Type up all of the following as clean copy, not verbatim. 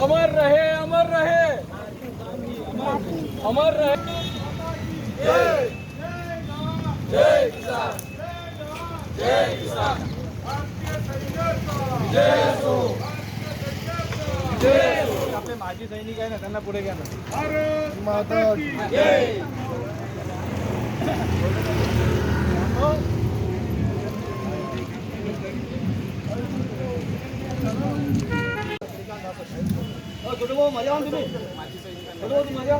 अमर रहे, अमर रहे, अमर रहे। जय जय किसान, जय किसान, जय असो, जय असो। आपले माजी सैनिक आहे ना, त्यांना पुढे घ्या ना। भारत माता की जय। मजा तुम्ही मजा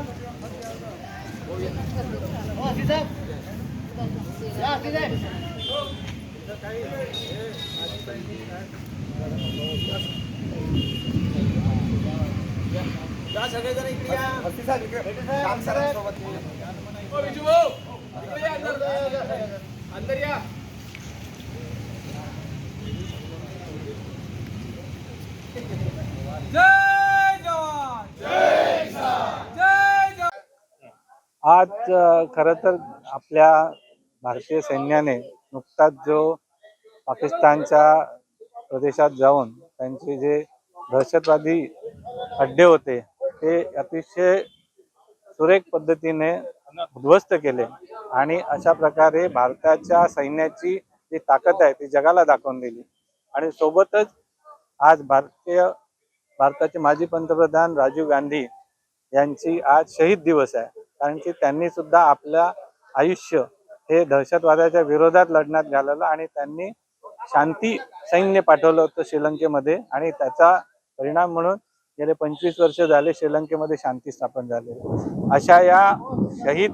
सगळेजण इकडे या अंदर या। आज खरं तर आपल्या भारतीय सैन्याने नुकताच जो पाकिस्तानच्या प्रदेशात जाऊन त्यांचे जे दहशतवादी अड्डे होते ते अतिशय सुरेख पद्धतीने उद्ध्वस्त केले आणि अशा प्रकारे भारताच्या सैन्याची जी ताकद आहे ती जगाला दाखवून दिली। आणि सोबतच आज भारताचे माजी पंतप्रधान राजीव गांधी यांची आज शहीद दिवस आहे, कारण की त्यांनी सुद्धा आपलं आयुष्य हे दहशतवादाच्या विरोधात लढण्यात घालवलं आणि त्यांनी शांती सैन्य पाठवलं होतं श्रीलंकेमध्ये आणि त्याचा परिणाम म्हणून गेले 25 वर्ष झाले श्रीलंकेमध्ये शांती स्थापन झाली। अशा या शहीद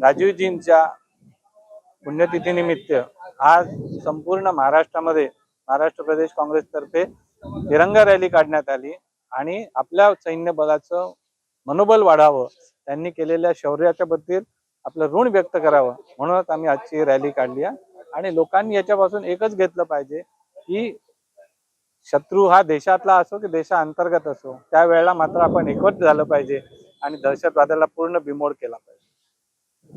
राजीवजींच्या पुण्यतिथीनिमित्त आज संपूर्ण महाराष्ट्रामध्ये महाराष्ट्र प्रदेश काँग्रेसतर्फे तिरंगा रॅली काढण्यात आली आणि आपल्या सैन्य बलाचं मनोबल वाढावं, त्यांनी केलेल्या शौर्याच्या बद्दल आपलं ऋण व्यक्त करावं म्हणूनच आम्ही आजची रॅली काढली आहे। आणि लोकांनी याच्यापासून एकच घेतलं पाहिजे की शत्रू हा देशातला असो की देशाअंतर्गत असो, त्यावेळेला मात्र आपण एकवट झालं पाहिजे आणि दहशतवादाला पूर्ण बिमोड केला पाहिजे।